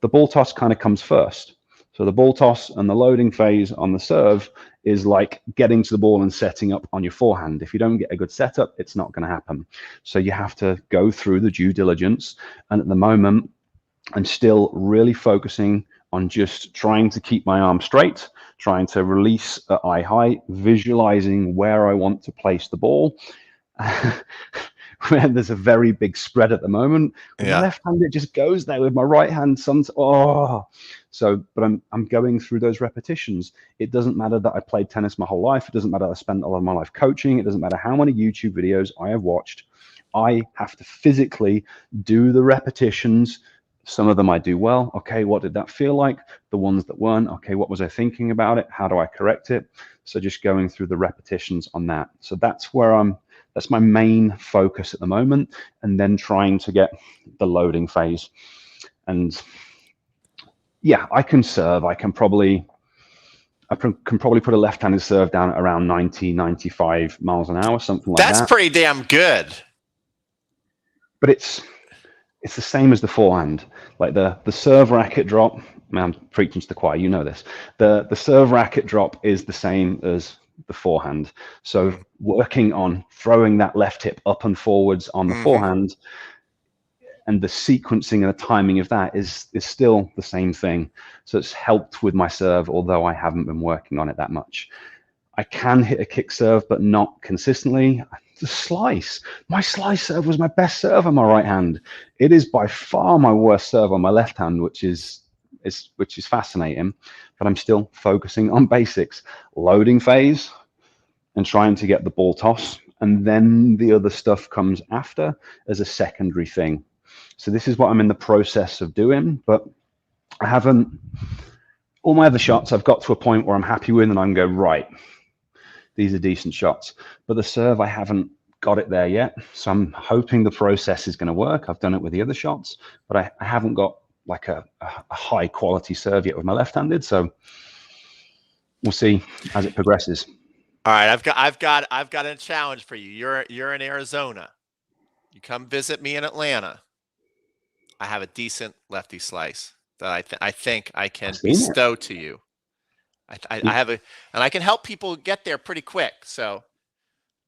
The ball toss kind of comes first. So the ball toss and the loading phase on the serve is like getting to the ball and setting up on your forehand. If you don't get a good setup, it's not going to happen. So you have to go through the due diligence. And at the moment, I'm still really focusing on just trying to keep my arm straight, trying to release at eye height, visualizing where I want to place the ball. Where there's a very big spread at the moment. With my left hand, it just goes there. With my right hand, but I'm going through those repetitions. It doesn't matter that I played tennis my whole life. It doesn't matter that I spent a lot of my life coaching. It doesn't matter how many YouTube videos I have watched. I have to physically do the repetitions. Some of them I do well. Okay, what did that feel like? The ones that weren't, okay, what was I thinking about it? How do I correct it? So just going through the repetitions on that. So that's my main focus at the moment, and then trying to get the loading phase. And yeah, I can serve. I can probably put a left-handed serve down at around 90, 95 miles an hour, something like that. That's pretty damn good. But it's the same as the forehand. Like the serve racket drop, I'm preaching to the choir, you know this. The serve racket drop is the same as the forehand. So working on throwing that left hip up and forwards on the forehand, and the sequencing and the timing of that is still the same thing. So it's helped with my serve, although I haven't been working on it that much. I can hit a kick serve, but not consistently. The slice. My slice serve was my best serve on my right hand. It is by far my worst serve on my left hand, which is fascinating. But I'm still focusing on basics, loading phase, and trying to get the ball toss. And then the other stuff comes after as a secondary thing. So this is what I'm in the process of doing, but I haven't. All my other shots, I've got to a point where I'm happy with, and I'm going, right, these are decent shots. But the serve, I haven't got it there yet. So I'm hoping the process is going to work. I've done it with the other shots, but I haven't got like a high quality serve yet with my left-handed. So we'll see as it progresses. All right, I've got a challenge for you. You're in Arizona. You come visit me in Atlanta. I have a decent lefty slice that I think I can seen it. bestow to you. I have and I can help people get there pretty quick. So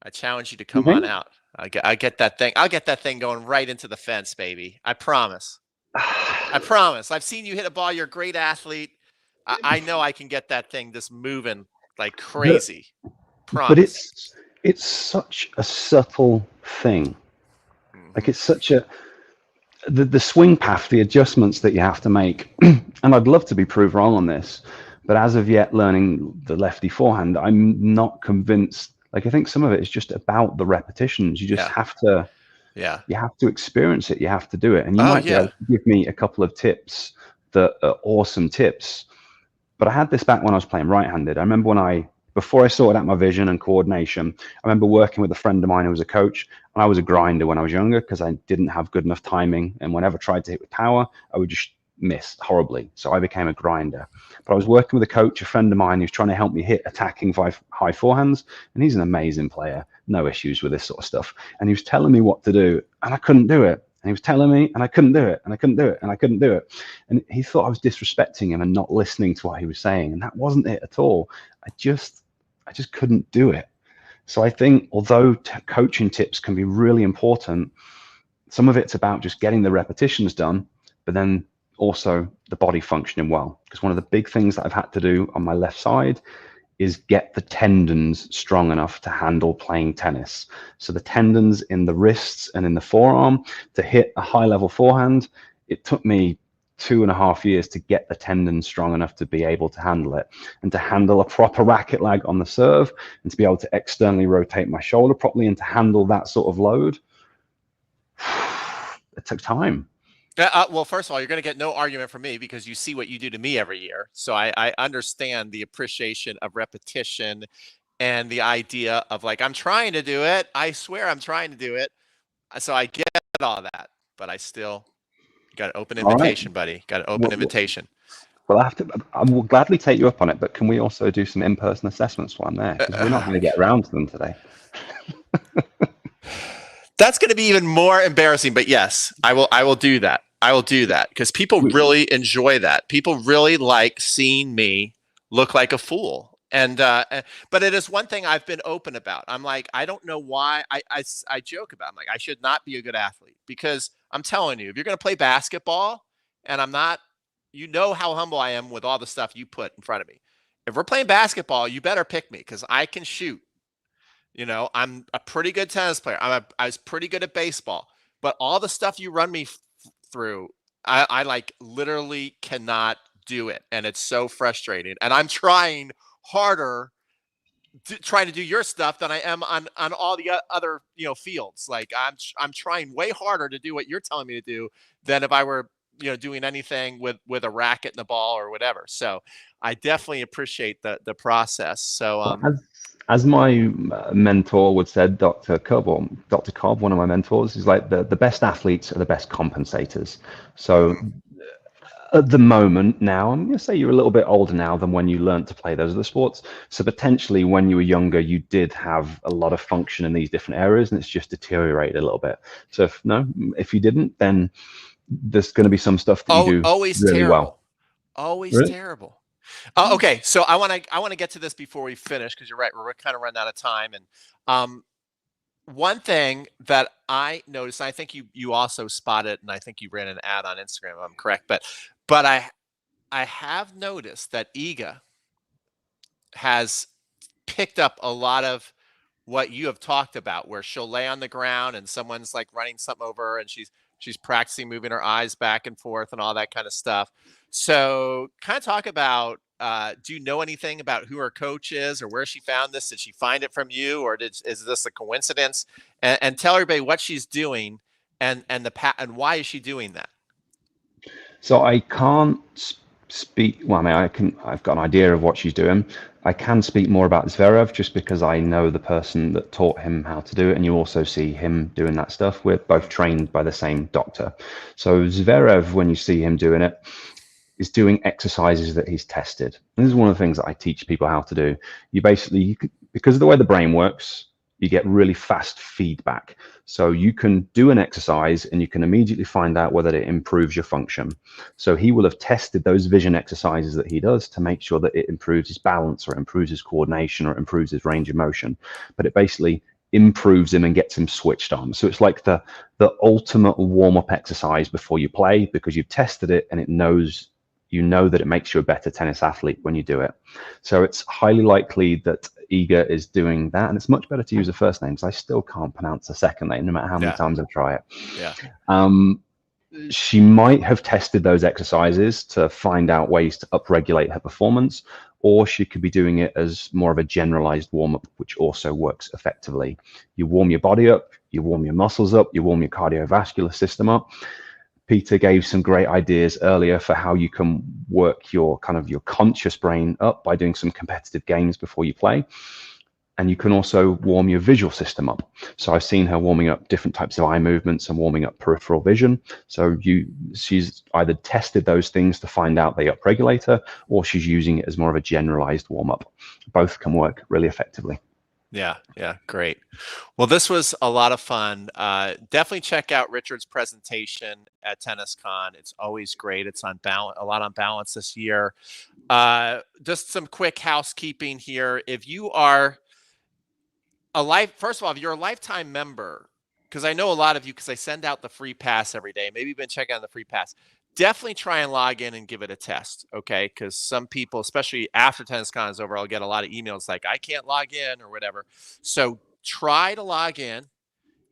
I challenge you to come on out. I get that thing. I'll get that thing going right into the fence, baby. I promise. I promise. I've seen you hit a ball. You're a great athlete. I know I can get that thing just moving like crazy. Promise. But it's such a subtle thing. Like it's such a the swing path, the adjustments that you have to make. And I'd love to be proved wrong on this, but as of yet, learning the lefty forehand, I'm not convinced. Like I think some of it is just about the repetitions. You just have to, you have to experience it. You have to do it. And you might be able to give me a couple of tips that are awesome tips. But I had this back when I was playing right-handed. I remember before I sorted out my vision and coordination, I remember working with a friend of mine who was a coach, and I was a grinder when I was younger because I didn't have good enough timing. And whenever I tried to hit with power, I would just miss horribly. So I became a grinder. But I was working with a coach, a friend of mine, who's trying to help me hit attacking high forehands. And he's an amazing player, no issues with this sort of stuff. And he was telling me what to do, and I couldn't do it. And he was telling me, and I couldn't do it, and I couldn't do it, and I couldn't do it. And he thought I was disrespecting him and not listening to what he was saying. And that wasn't it at all. I just couldn't do it. So I think although coaching tips can be really important, some of it's about just getting the repetitions done, but then also the body functioning well. Because one of the big things that I've had to do on my left side is get the tendons strong enough to handle playing tennis. So the tendons in the wrists and in the forearm to hit a high level forehand, it took me 2.5 years to get the tendons strong enough to be able to handle it, and to handle a proper racket lag on the serve, and to be able to externally rotate my shoulder properly and to handle that sort of load. It took time. Well, first of all, you're going to get no argument from me because you see what you do to me every year. So I understand the appreciation of repetition and the idea of like, I'm trying to do it. I swear I'm trying to do it. So I get all that, but I still got an open invitation, buddy. Got an open invitation. Well, I will gladly take you up on it, but can we also do some in-person assessments while I'm there? Because we're not going to get around to them today. That's going to be even more embarrassing, but yes, I will do that. I will do that because people really enjoy that. People really like seeing me look like a fool. And but it is one thing I've been open about. I'm like, I don't know why I joke about it. I'm like, I should not be a good athlete because I'm telling you, if you're going to play basketball and I'm not, you know how humble I am with all the stuff you put in front of me. If we're playing basketball, you better pick me because I can shoot. You know, I'm a pretty good tennis player. I was pretty good at baseball, but all the stuff you run me through, I like literally cannot do it. And it's so frustrating. And I'm trying harder trying to do your stuff than I am on all the other, fields. Like I'm trying way harder to do what you're telling me to do than if I were, doing anything with a racket and a ball or whatever. So I definitely appreciate the process. So, as my mentor would say, Dr. Cobb, one of my mentors, is like the best athletes are the best compensators. So at the moment now, I'm going to say you're a little bit older now than when you learned to play those other sports. So potentially when you were younger, you did have a lot of function in these different areas and it's just deteriorated a little bit. So if you didn't, then there's going to be some stuff that you do always really terrible. well. Always really? Terrible. Okay, so I want to get to this before we finish because you're right, we're kind of running out of time. And one thing that I noticed, and I think you also spotted, and I think you ran an ad on Instagram, if I'm correct, but I have noticed that Iga has picked up a lot of what you have talked about, where she'll lay on the ground and someone's like running something over her and she's practicing moving her eyes back and forth and all that kind of stuff. So kind of talk about, do you know anything about who her coach is or where she found this? Did she find it from you or is this a coincidence? And tell everybody what she's doing and why is she doing that? So I can't speak, well, I mean, I've got an idea of what she's doing. I can speak more about Zverev just because I know the person that taught him how to do it. And you also see him doing that stuff. We're both trained by the same doctor. So Zverev, when you see him doing it, is doing exercises that he's tested. And this is one of the things that I teach people how to do. You basically, because of the way the brain works, you get really fast feedback. So you can do an exercise and you can immediately find out whether it improves your function. So he will have tested those vision exercises that he does to make sure that it improves his balance or improves his coordination or improves his range of motion. But it basically improves him and gets him switched on. So it's like the ultimate warm-up exercise before you play, because you've tested it and it knows, you know that it makes you a better tennis athlete when you do it. So it's highly likely that Iga is doing that, and it's much better to use a first name because I still can't pronounce the second name no matter how many times I try it. Yeah. She might have tested those exercises to find out ways to upregulate her performance, or she could be doing it as more of a generalized warm-up, which also works effectively. You warm your body up, you warm your muscles up, you warm your cardiovascular system up. Peter gave some great ideas earlier for how you can work your conscious brain up by doing some competitive games before you play. And you can also warm your visual system up. So I've seen her warming up different types of eye movements and warming up peripheral vision. So she's either tested those things to find out they upregulate her, or she's using it as more of a generalized warm up. Both can work really effectively. Yeah, great. Well, this was a lot of fun. Definitely check out Richard's presentation at TennisCon. It's always great. It's on balance, a lot on balance this year. Just some quick housekeeping here. If you are first of all, if you're a lifetime member, because I know a lot of you, because I send out the free pass every day. Maybe you've been checking out the free pass. Definitely try and log in and give it a test, okay? Because some people, especially after TennisCon is over, I'll get a lot of emails like, I can't log in or whatever. So try to log in.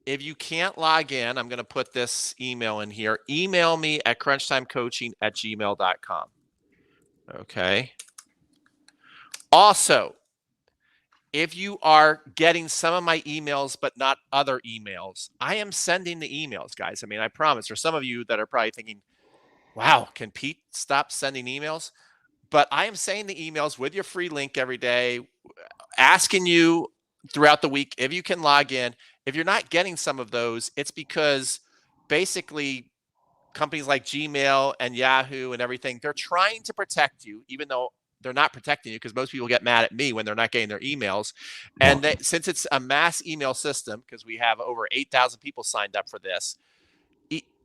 If you can't log in, I'm going to put this email in here. Email me at crunchtimecoaching@gmail.com. Okay. Also, if you are getting some of my emails but not other emails, I am sending the emails, guys. I mean, I promise. There's some of you that are probably thinking, wow, can Pete stop sending emails? But I am saying the emails with your free link every day, asking you throughout the week if you can log in. If you're not getting some of those, it's because basically companies like Gmail and Yahoo and everything, they're trying to protect you, even though they're not protecting you, because most people get mad at me when they're not getting their emails. And since it's a mass email system, because we have over 8,000 people signed up for this,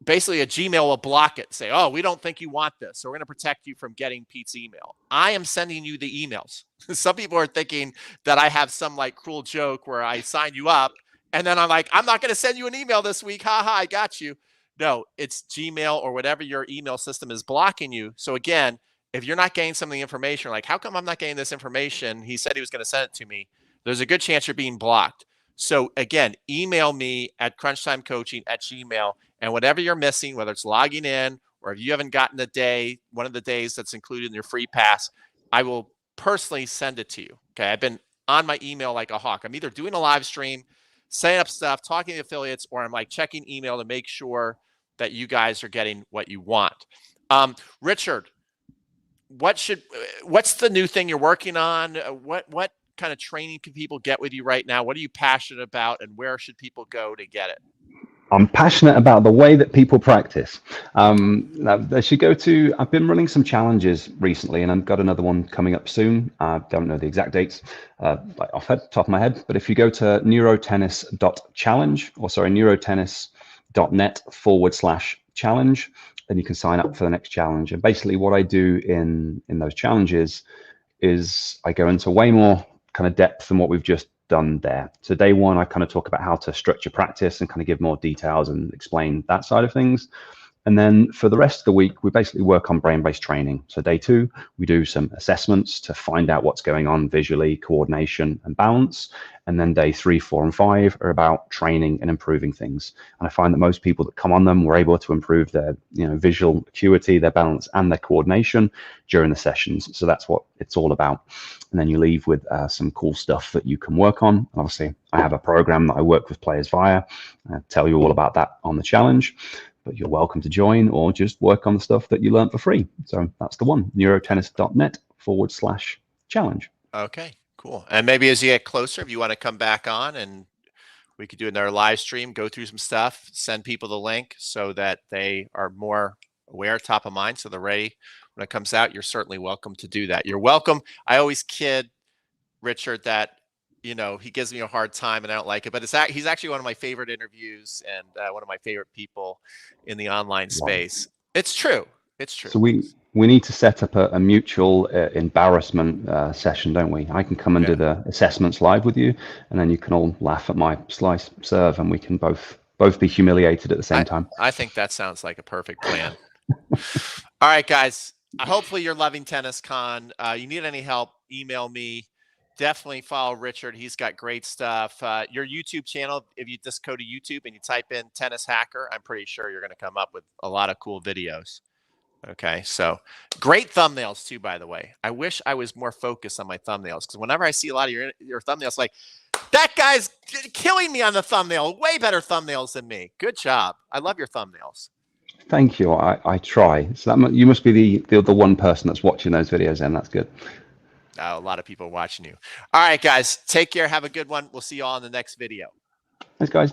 basically a Gmail will block it, say, oh, we don't think you want this, so we're going to protect you from getting Pete's email. I am sending you the emails. Some people are thinking that I have some like cruel joke where I sign you up and then I'm like, I'm not going to send you an email this week. Ha ha, I got you. No, it's Gmail or whatever your email system is blocking you. So again, if you're not getting some of the information, like, how come I'm not getting this information? He said he was going to send it to me. There's a good chance you're being blocked. So again, email me at crunchtimecoaching@gmail, and whatever you're missing, whether it's logging in or if you haven't gotten one of the days that's included in your free pass, I will personally send it to you. Okay. I've been on my email like a hawk. I'm either doing a live stream, setting up stuff, talking to affiliates, or I'm like checking email to make sure that you guys are getting what you want. Richard, what's the new thing you're working on? What kind of training can people get with you right now? What are you passionate about, and where should people go to get it? I'm passionate about the way that people practice. They should go to, I've been running some challenges recently, and I've got another one coming up soon. I don't know the exact dates off the top of my head, but if you go to neurotennis.net/challenge, then you can sign up for the next challenge. And basically what I do in those challenges is I go into way more kind of depth than what we've just done there. So day one, I kind of talk about how to structure practice and kind of give more details and explain that side of things. And then for the rest of the week, we basically work on brain-based training. So day two, we do some assessments to find out what's going on visually, coordination and balance. And then day 3, 4, and 5 are about training and improving things. And I find that most people that come on them were able to improve their visual acuity, their balance, and their coordination during the sessions. So that's what it's all about. And then you leave with some cool stuff that you can work on. Obviously, I have a program that I work with players via. I'll tell you all about that on the challenge. But you're welcome to join or just work on the stuff that you learned for free. So that's the one, neurotennis.net/challenge. Okay, cool. And maybe as you get closer, if you want to come back on and we could do another live stream, go through some stuff, send people the link so that they are more aware, top of mind, so they're ready when it comes out. You're certainly welcome to do that. You're welcome. I always kid Richard that you know, he gives me a hard time and I don't like it, but he's actually one of my favorite interviews and one of my favorite people in the online space. It's true. It's true. So we need to set up a mutual embarrassment session, don't we? I can come and do the assessments live with you, and then you can all laugh at my slice serve, and we can both be humiliated at the same time. I think that sounds like a perfect plan. All right, guys. Hopefully you're loving TennisCon. You need any help, email me. Definitely follow Richard. He's got great stuff. Your YouTube channel, if you just go to YouTube and you type in Tennis Hacker, I'm pretty sure you're going to come up with a lot of cool videos. Okay, so great thumbnails too, by the way. I wish I was more focused on my thumbnails, because whenever I see a lot of your thumbnails, like, that guy's killing me on the thumbnail. Way better thumbnails than me. Good job. I love your thumbnails. Thank you. I try. So you must be the one person that's watching those videos, and that's good. A lot of people watching you. All right, guys. Take care. Have a good one. We'll see you all in the next video. Thanks, guys.